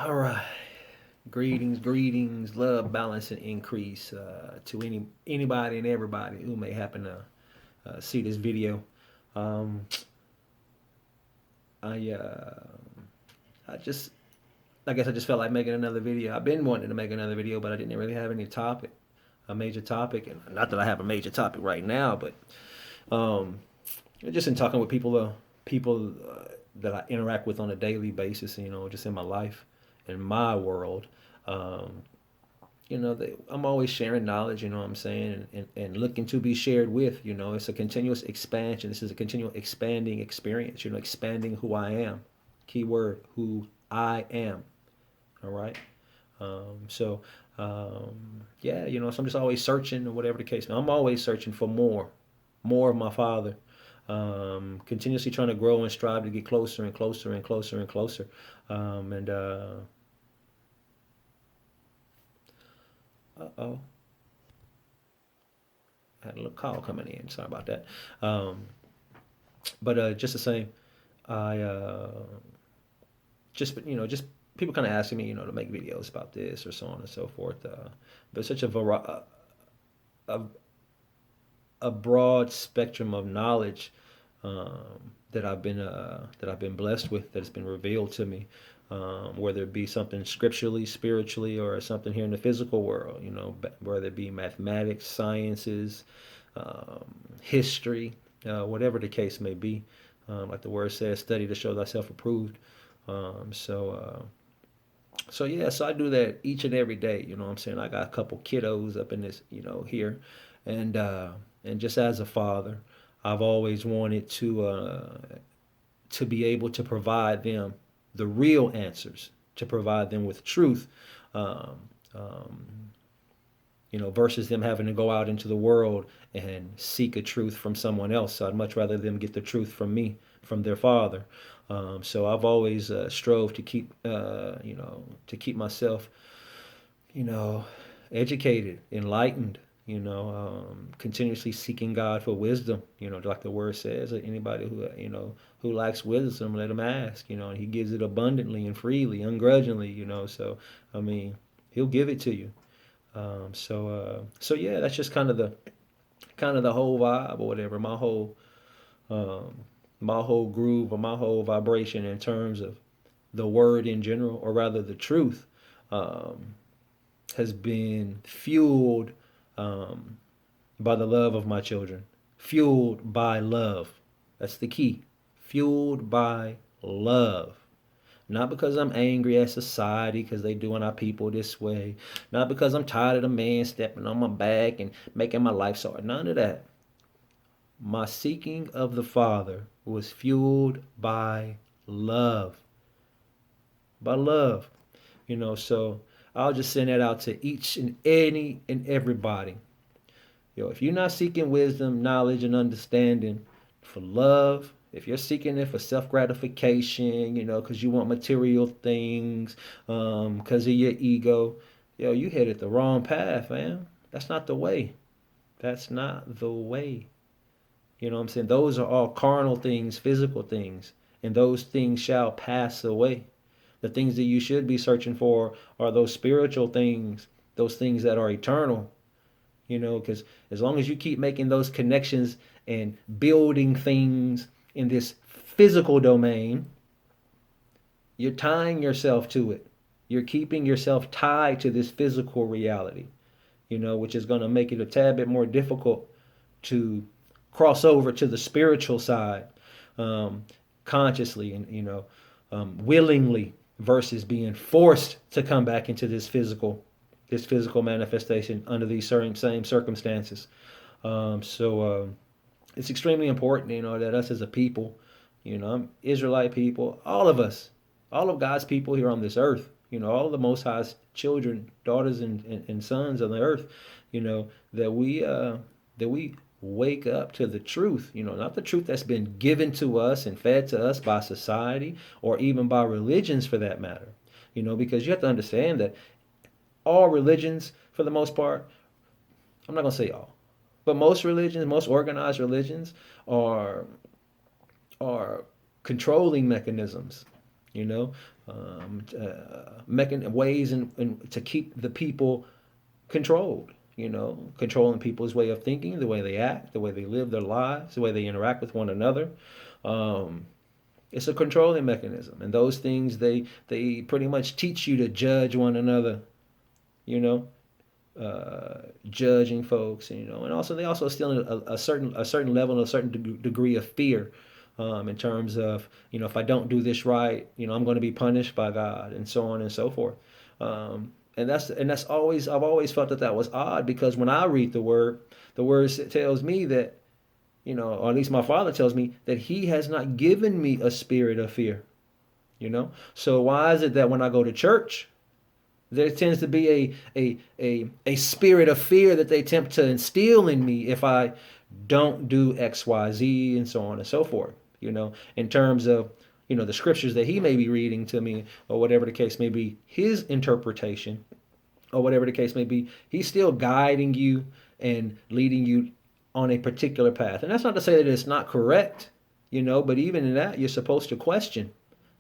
All right. Greetings, love, balance, and increase to anybody and everybody who may happen to see this video. Um, I I just I guess I just felt like making another video. I've been wanting to make another video, but I didn't really have any topic, a major topic, and not that I have a major topic right now, but um, just in talking with people that I interact with on a daily basis, just in my life, in my world. Um, I'm always sharing knowledge, you know what I'm saying, and looking to be shared with. It's a continuous expansion. This is a continual expanding experience, expanding who I am. Keyword, who I am. All right. So, yeah, so I'm just always searching or whatever the case. I'm always searching for more of my Father. Continuously trying to grow and strive to get closer and closer and closer and closer. And Uh-oh, I had a little call coming in. Sorry about that. Um, but just the same, I just people kind of asking me, to make videos about this or so on and so forth. But such a, a broad spectrum of knowledge that I've been blessed with, that has been revealed to me, whether it be something scripturally, spiritually, or something here in the physical world. Whether it be mathematics, sciences, um, history, whatever the case may be. Like the word says, study to show thyself approved. So yeah, so I do that each and every day. You know what I'm saying? I got a couple kiddos up in this, here, and uh, and just as a father, I've always wanted to be able to provide them the real answers, to provide them with truth, um, um, versus them having to go out into the world and seek a truth from someone else. So I'd much rather them get the truth from me, from their father. So I've always strove to keep myself, you know, educated, enlightened, continuously seeking God for wisdom, like the word says, anybody who lacks wisdom, let him ask, and he gives it abundantly and freely, ungrudgingly, so, I mean, he'll give it to you. So yeah, that's just kind of the whole vibe or whatever, um, my whole groove or my whole vibration in terms of the word in general, or rather the truth, um, has been fueled um, by the love of my children. Fueled by love. That's the key. Fueled by love. Not because I'm angry at society because they doing our people this way. Not because I'm tired of the man stepping on my back and making my life so hard. None of that. My seeking of the Father was fueled by love. By love. So I'll just send that out to each and any and everybody. If you're not seeking wisdom, knowledge, and understanding for love, if you're seeking it for self gratification, because you want material things, because of your ego, you headed the wrong path, man. That's not the way. That's not the way. You know what I'm saying? Those are all carnal things, physical things, and those things shall pass away. The things that you should be searching for are those spiritual things, those things that are eternal, because as long as you keep making those connections and building things in this physical domain, you're tying yourself to it. You're keeping yourself tied to this physical reality, which is going to make it a tad bit more difficult to cross over to the spiritual side, um, consciously and willingly, versus being forced to come back into this physical manifestation under these certain same circumstances. So it's extremely important, that us as a people, Israelite people, all of us, all of God's people here on this earth, all of the Most High's children, daughters, and sons on the earth, that we wake up to the truth, not the truth that's been given to us and fed to us by society or even by religions for that matter. Because you have to understand that all religions, for the most part, I'm not going to say all, but most religions, most organized religions are are controlling mechanisms. you know, making ways to keep the people controlled, controlling people's way of thinking, the way they act, the way they live their lives, the way they interact with one another. Um, it's a controlling mechanism, and those things they pretty much teach you to judge one another, you know, judging folks, and also they also instill a certain level and a certain degree of fear, in terms of, if I don't do this right, I'm going to be punished by God, and so on and so forth. And that's always, I've always felt that was odd, because when I read the word tells me that, or at least my father tells me that he has not given me a spirit of fear. So why is it that when I go to church, there tends to be a spirit of fear that they attempt to instill in me if I don't do X, Y, Z, and so on and so forth. In terms of, the scriptures that he may be reading to me, or whatever the case may be, his interpretation, or whatever the case may be, he's still guiding you and leading you on a particular path. And that's not to say that it's not correct, but even in that, you're supposed to question.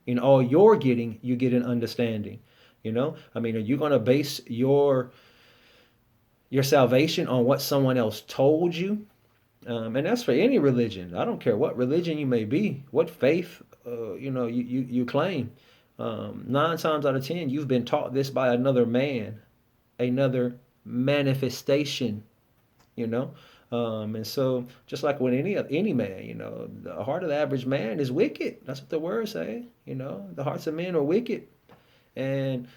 In all you're getting, you get an understanding. I mean, are you going to base your salvation on what someone else told you? And that's for any religion. I don't care what religion you may be, what faith, you claim. 9 times out of 10, you've been taught this by another man, another manifestation. you know. And so, just like with any man, the heart of the average man is wicked. That's what the words say. The hearts of men are wicked, and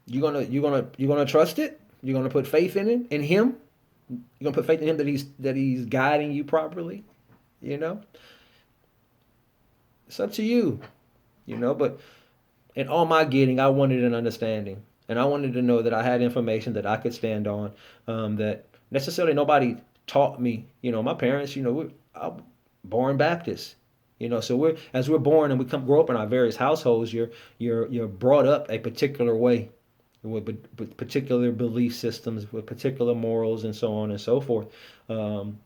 you're gonna trust it. You're gonna put faith in it, in him. You're gonna put faith in him that he's guiding you properly. You know, it's up to you. But in all my getting, I wanted an understanding, and I wanted to know that I had information that I could stand on. That necessarily nobody taught me. My parents. I'm born Baptist. So as we're born and we grow up in our various households, you're brought up a particular way, with particular belief systems, with particular morals, and so on and so forth. Um,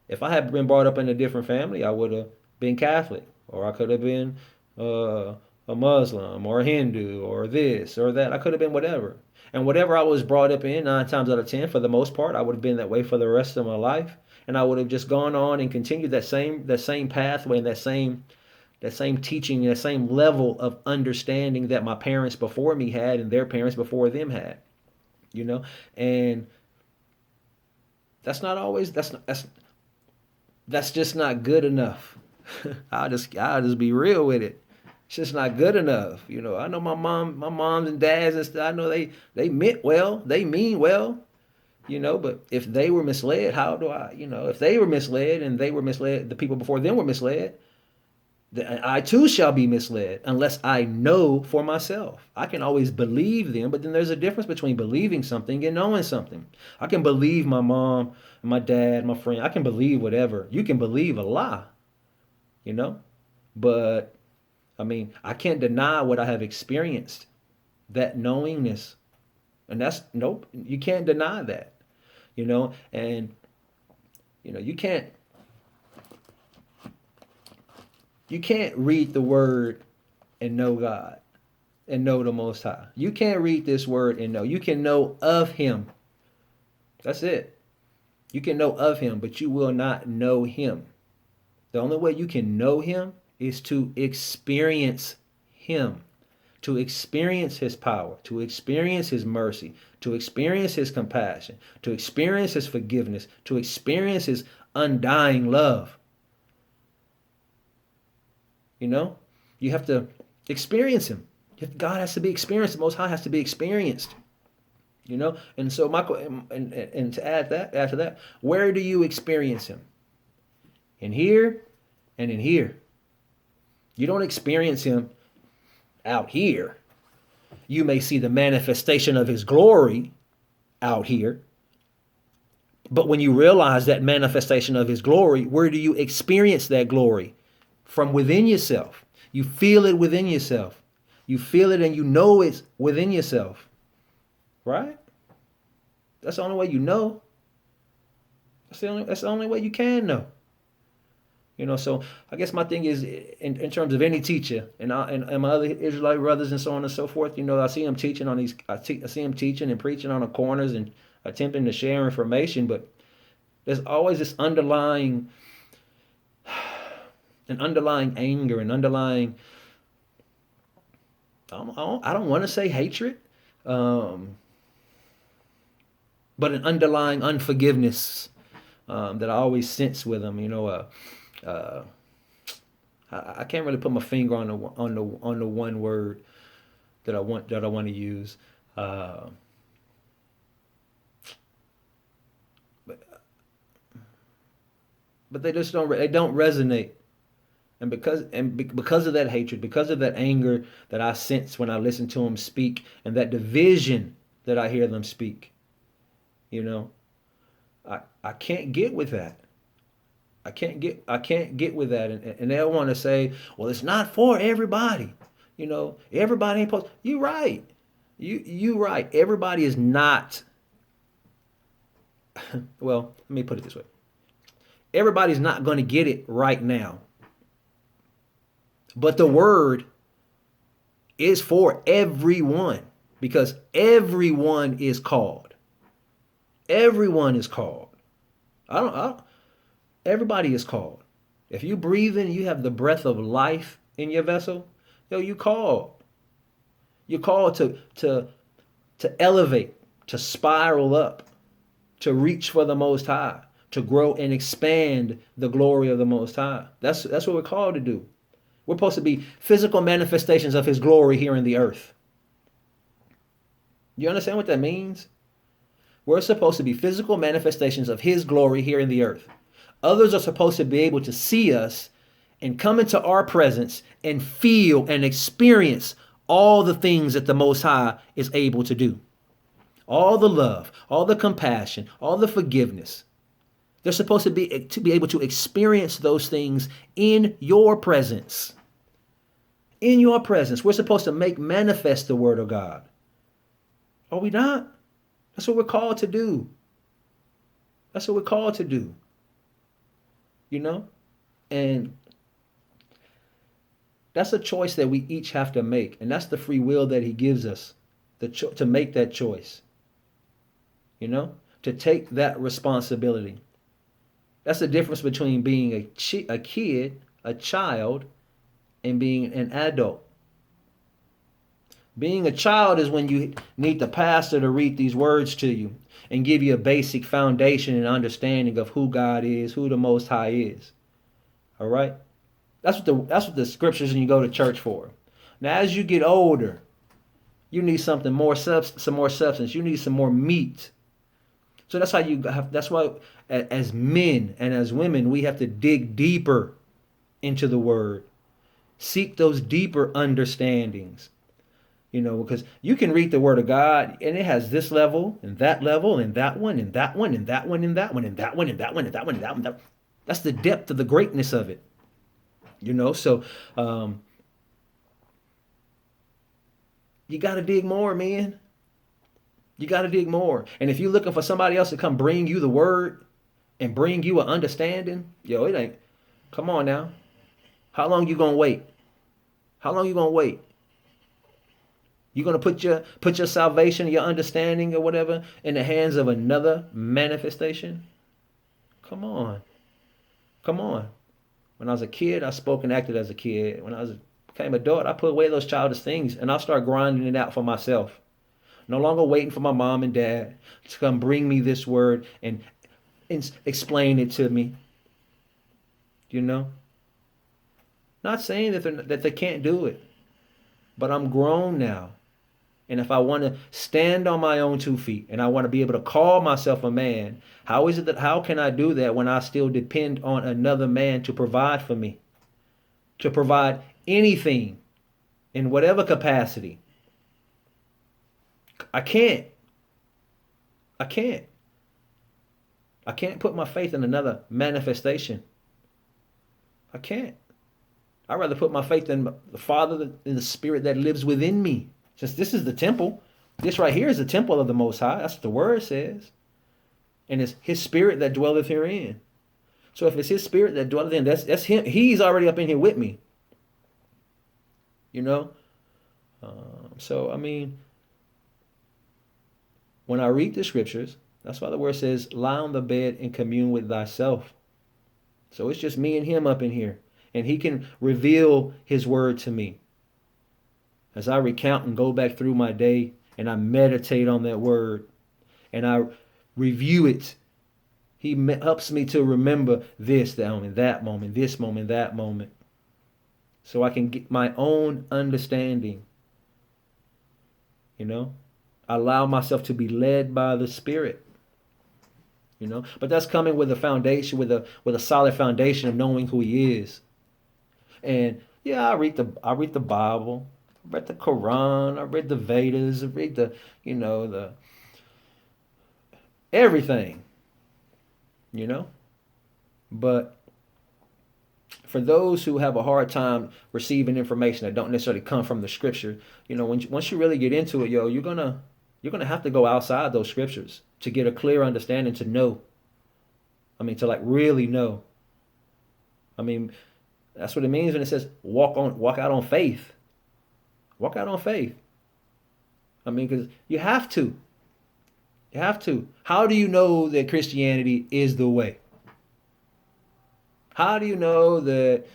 if I had been brought up in a different family, I would have been Catholic, or I could have been uh, a Muslim, or a Hindu, or this or that. I could have been whatever. And whatever I was brought up in, 9 times out of 10, for the most part, I would have been that way for the rest of my life. And I would have just gone on and continued that same pathway, and that same teaching, that same level of understanding that my parents before me had, and their parents before them had. You know, and that's not always that's just not good enough. I'll just be real with it. It's just not good enough. I know my moms and dads and stuff. I know they meant well, they mean well. But if they were misled, how do I? If they were misled, and they were misled, the people before them were misled, then I too shall be misled unless I know for myself. I can always believe them, but then there's a difference between believing something and knowing something. I can believe my mom, my dad, my friend. I can believe whatever. You can believe a lie, you know? But I mean, I can't deny what I have experienced, that knowingness. And that's nope, you can't deny that, and you can't read the word and know God and know the Most High. You can't read this word and know. You can know of Him. That's it. You can know of Him, but you will not know Him. The only way you can know Him is to experience Him, to experience His power, to experience His mercy, to experience His compassion, to experience His forgiveness, to experience His undying love. You have to experience Him. God has to be experienced. The Most High has to be experienced. And so Michael, and to add that, after that, where do you experience Him? In here and in here. You don't experience Him out here. You may see the manifestation of His glory out here. But when you realize that manifestation of His glory, where do you experience that glory? From within yourself. You feel it within yourself. You feel it and you know it's within yourself. Right? That's the only way you know. That's the only way you can know. So I guess my thing is in terms of any teacher and my other Israelite brothers and so on and so forth. I see them teaching on these. I see them teaching and preaching on the corners and attempting to share information, but there's always this an underlying anger, an underlying. I don't want to say hatred, um, but an underlying unforgiveness that I always sense with them. Uh, I can't really put my finger on the one word that I want to use. Uh, but but they don't resonate, and because of that hatred, because of that anger that I sense when I listen to them speak, and that division that I hear them speak, you know, I can't get with that. I can't get with that, and they'll want to say, well, it's not for everybody. Everybody ain't supposed. You right. You right. Everybody is not. Well, let me put it this way. Everybody's not going to get it right now, but the word is for everyone because everyone is called. Everyone is called. I don't Everybody is called. If you breathe in, you have the breath of life in your vessel. You called. You're called to elevate, to spiral up, to reach for the Most High, to grow and expand the glory of the Most High. That's what we're called to do. We're supposed to be physical manifestations of His glory here in the earth. You understand what that means? We're supposed to be physical manifestations of His glory here in the earth. Others are supposed to be able to see us and come into our presence and feel and experience all the things that the Most High is able to do. All the love, all the compassion, all the forgiveness. They're supposed to be able to experience those things in your presence. In your presence. We're supposed to make manifest the Word of God. Are we not? That's what we're called to do. That's what we're called to do. And that's a choice that we each have to make. And that's the free will that He gives us to make that choice, to take that responsibility. That's the difference between being a kid, a child, and being an adult. Being a child is when you need the pastor to read these words to you and give you a basic foundation and understanding of who God is, who the Most High is. All right? That's what the scriptures and you go to church for. Now, as you get older, you need some more substance. You need some more meat. So that's why as men and as women, we have to dig deeper into the Word. Seek those deeper understandings. Because you can read the Word of God and it has this level and that one and that one and that one and that one and that one and that one and that one and that one. That's the depth of the greatness of it. So you got to dig more, man. You got to dig more. And if you're looking for somebody else to come bring you the Word and bring you an understanding, it ain't. Come on now. How long you gonna wait? How long you gonna wait? You're going to put your salvation, your understanding or whatever in the hands of another manifestation? Come on. Come on. When I was a kid, I spoke and acted as a kid. When became adult, I put away those childish things and I'll start grinding it out for myself. No longer waiting for my mom and dad to come bring me this word and explain it to me. Not saying that they can't do it, but I'm grown now. And if I want to stand on my own 2 feet and I want to be able to call myself a man, how can I do that when I still depend on another man to provide for me? To provide anything in whatever capacity. I can't. I can't put my faith in another manifestation. I can't. I'd rather put my faith in the Father, in the Spirit that lives within me. Since this is the temple, this right here is the temple of the Most High. That's what the Word says. And it's His Spirit that dwelleth herein. So if it's his spirit that dwelleth in, that's him. He's already up in here with me. You know? So, I mean, when I read the scriptures, that's why the word says, lie on the bed and commune with thyself. So it's just me and him up in here. And he can reveal his word to me. As I recount and go back through my day and I meditate on that word and I review it, he helps me to remember this, that moment, this moment, that moment. So I can get my own understanding. You know, I allow myself to be led by the Spirit. You know, but that's coming with a foundation, with a solid foundation of knowing who He is. And yeah, I read the Bible, I read the Quran, I read the Vedas, I read the everything. You know, but for those who have a hard time receiving information that don't necessarily come from the scripture, once you really get into it, you're gonna have to go outside those scriptures to get a clear understanding, to know. I mean, to like really know. I mean, that's what it means when it says walk out on faith. Walk out on faith. I mean, because you have to. You have to. How do you know that Christianity is the way? How do you know that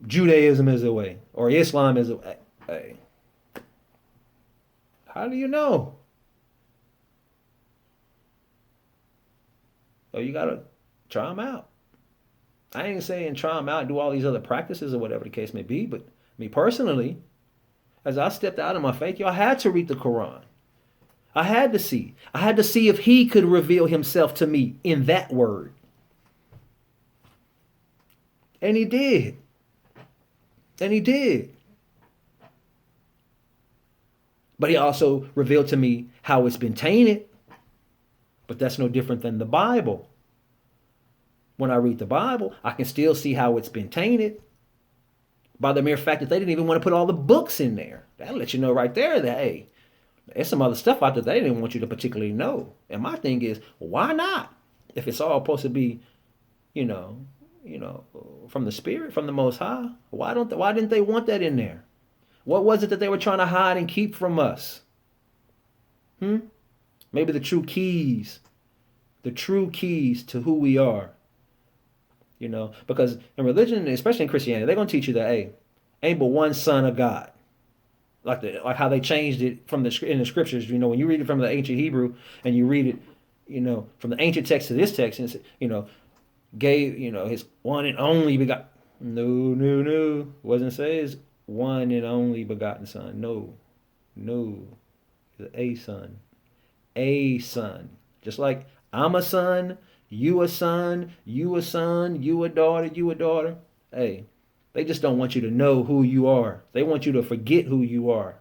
Judaism is the way or Islam is the way? Hey, how do you know? So you gotta try them out. I ain't saying try them out and do all these other practices or whatever the case may be, but me personally, as I stepped out of my faith, I had to read the Quran. I had to see. I had to see if he could reveal himself to me in that word. And he did. And he did. But he also revealed to me how it's been tainted. But that's no different than the Bible. When I read the Bible, I can still see how it's been tainted by the mere fact that they didn't even want to put all the books in there. That'll let you know right there that, hey, there's some other stuff out there they didn't want you to particularly know. And my thing is, why not? If it's all supposed to be, from the Spirit, from the Most High, why didn't they want that in there? What was it that they were trying to hide and keep from us? Maybe the true keys to who we are. Because in religion, especially in Christianity, they're going to teach you that, hey, ain't but one Son of God. Like how they changed it in the scriptures. When you read it from the ancient Hebrew and you read it, from the ancient text to this text, and gave, his one and only begotten. No. Wasn't say his one and only begotten Son. No. A son. A son. Just like I'm a son, you a son, you a son, you a daughter, you a daughter. Hey, they just don't want you to know who you are. They want you to forget who you are.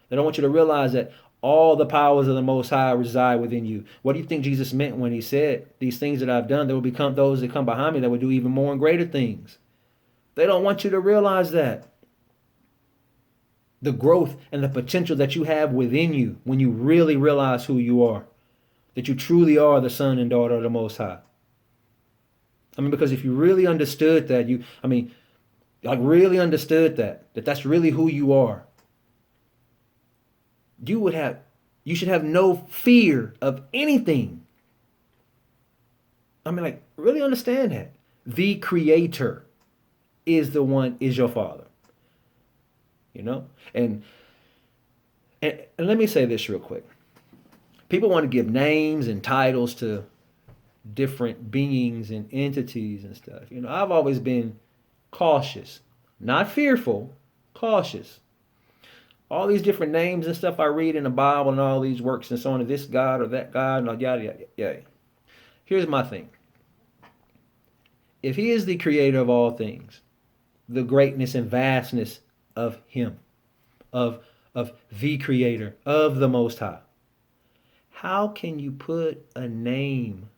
They don't want you to realize that all the powers of the Most High reside within you. What do you think Jesus meant when he said, these things that I've done, there will become those that come behind me that will do even more and greater things? They don't want you to realize that. The growth and the potential that you have within you when you really realize who you are. That you truly are the son and daughter of the Most High. I mean, because if you really understood that, really understood that's really who you are, you should have no fear of anything. I mean, really understand that. The Creator is your Father. And let me say this real quick. People want to give names and titles to different beings and entities and stuff. I've always been cautious, not fearful, cautious. All these different names and stuff I read in the Bible and all these works and so on, this God or that God, and yada, yada, yada. Here's my thing. If he is the creator of all things, the greatness and vastness of him, of the creator, of the Most High, how can you put a name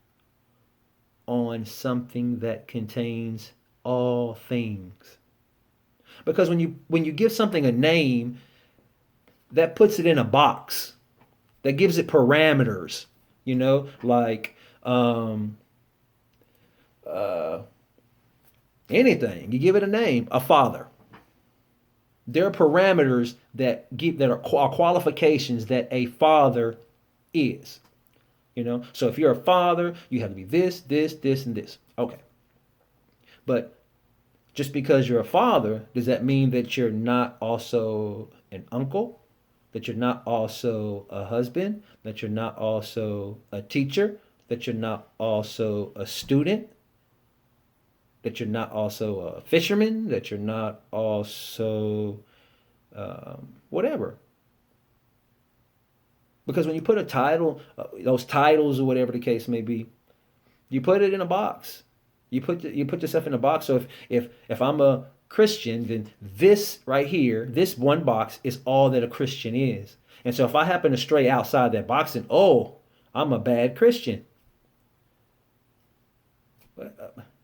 on something that contains all things? Because when you give something a name, that puts it in a box, that gives it parameters, like anything. You give it a name, a father. There are parameters that are qualifications that a father is. So if you're a father, you have to be this, this, this, and this. Okay. But just because you're a father, does that mean that you're not also an uncle? That you're not also a husband? That you're not also a teacher? That you're not also a student? That you're not also a fisherman? That you're not also whatever? Because when you put a title, those titles or whatever the case may be, you put it in a box. You put yourself in a box. So if I'm a Christian, then this right here, this one box is all that a Christian is. And so if I happen to stray outside that box, then I'm a bad Christian.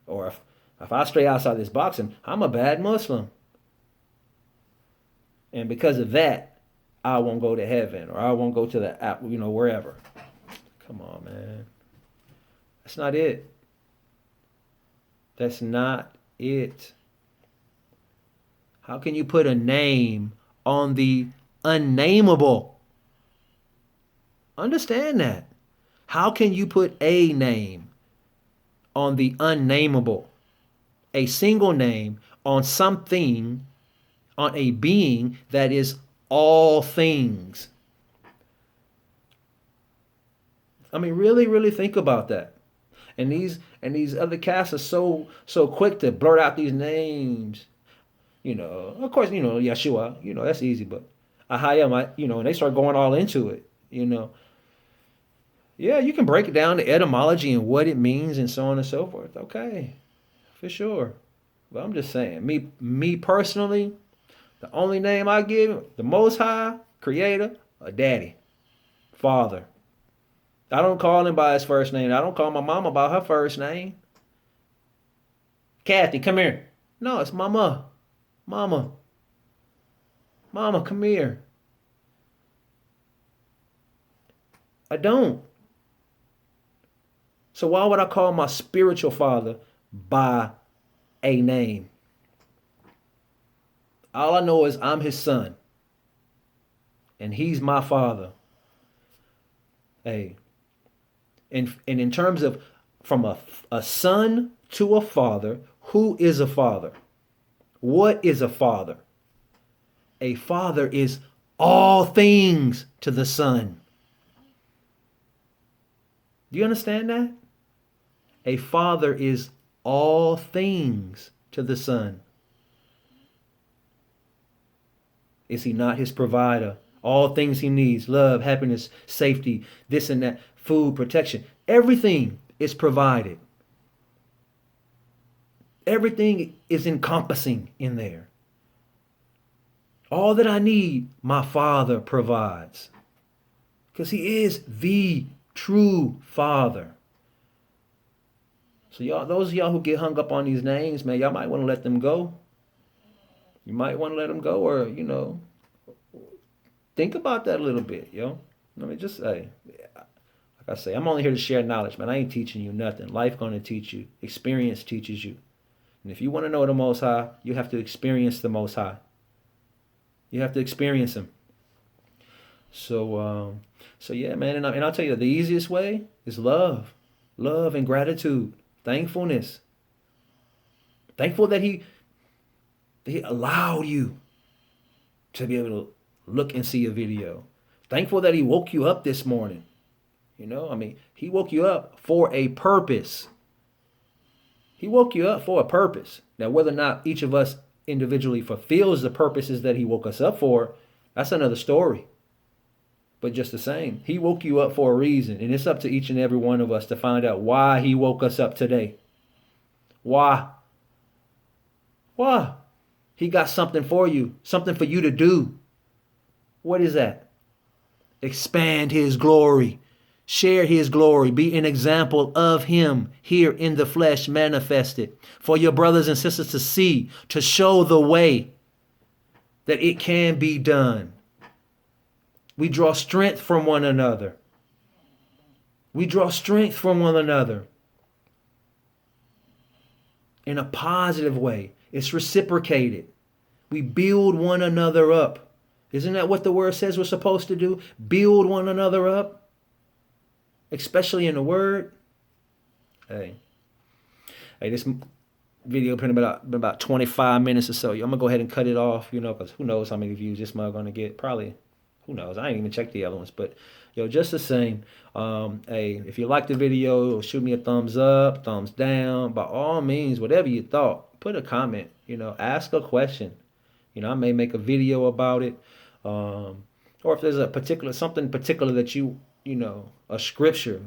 Or if I stray outside this box, then I'm a bad Muslim. And because of that, I won't go to heaven, or I won't go to the wherever. Come on, man. That's not it. That's not it. How can you put a name on the unnameable? Understand that. How can you put a name on the unnameable? A single name on something, on a being that is all things. I mean, really, really think about that. And these other casts are so quick to blurt out these names. Of course, Yeshua, that's easy, but Ahayam, and they start going all into it, Yeah, you can break it down to etymology and what it means and so on and so forth. Okay, for sure. But I'm just saying, me personally, the only name I give, the Most High, Creator, a Daddy, Father. I don't call him by his first name. I don't call my mama by her first name. Kathy, come here. No, it's Mama. Mama. Mama, come here. I don't. So why would I call my spiritual father by a name? All I know is I'm his son. And he's my father. Hey. And in terms of from a son to a father, who is a father? What is a father? A father is all things to the son. Do you understand that? A father is all things to the son. Is he not his provider? All things he needs, love, happiness, safety, this and that, food, protection. Everything is provided. Everything is encompassing in there. All that I need, my Father provides. Because he is the true Father. So y'all, those of y'all who get hung up on these names, man, y'all might want to let them go. You might want to let them go, or, think about that a little bit, yo. Let me just say, like I say, I'm only here to share knowledge, man. I ain't teaching you nothing. Life gonna teach you. Experience teaches you. And if you want to know the Most High, you have to experience the Most High. You have to experience him. So yeah, man. And I'll tell you, the easiest way is love. Love and gratitude. Thankfulness. Thankful that he allowed you to be able to look and see a video. Thankful that he woke you up this morning. He woke you up for a purpose. He woke you up for a purpose. Now, whether or not each of us individually fulfills the purposes that he woke us up for, that's another story. But just the same, he woke you up for a reason. And it's up to each and every one of us to find out why he woke us up today. Why? Why? He got something for you. Something for you to do. What is that? Expand his glory. Share his glory. Be an example of him here in the flesh manifested. For your brothers and sisters to see, to show the way that it can be done. We draw strength from one another. We draw strength from one another. in a positive way. It's reciprocated. We build one another up. Isn't that what the word says we're supposed to do? Build one another up, especially in the word. Hey, this video been about 25 minutes or so. I'm gonna go ahead and cut it off, because who knows how many views this mug gonna get. Probably, who knows? I ain't even checked the other ones, but just the same. Hey, if you like the video, shoot me a thumbs up, thumbs down. By all means, whatever you thought, put a comment. Ask a question. I may make a video about it, or if there's something particular that a scripture.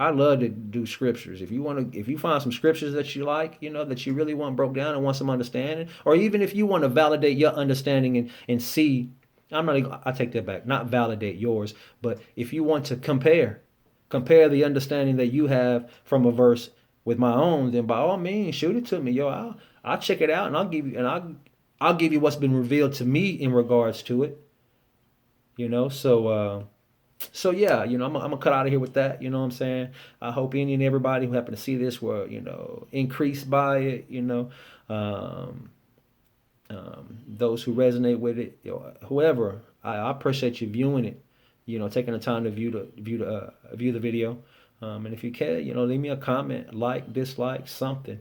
I love to do scriptures. If you find some scriptures that you like, that you really want broke down and want some understanding, or even if you want to validate your understanding and see, I take that back, not validate yours, but if you want to compare the understanding that you have from a verse with my own, then by all means, shoot it to me, yo. I'll check it out and I'll give you what's been revealed to me in regards to it. So yeah, I'm gonna cut out of here with that. You know what I'm saying? I hope any and everybody who happen to see this were, increased by it. Those who resonate with it, whoever. I appreciate you viewing it. Taking the time to view the video. And if you can, leave me a comment, like, dislike, something.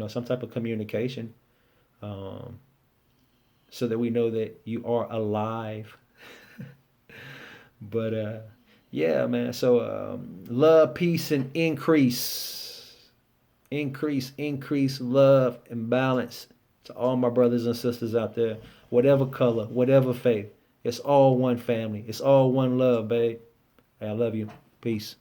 Some type of communication. So that we know that you are alive. But yeah, man. So love, peace, and increase love and balance to all my brothers and sisters out there, whatever color, whatever faith. It's all one family. It's all one love, babe. Hey, I love you. Peace.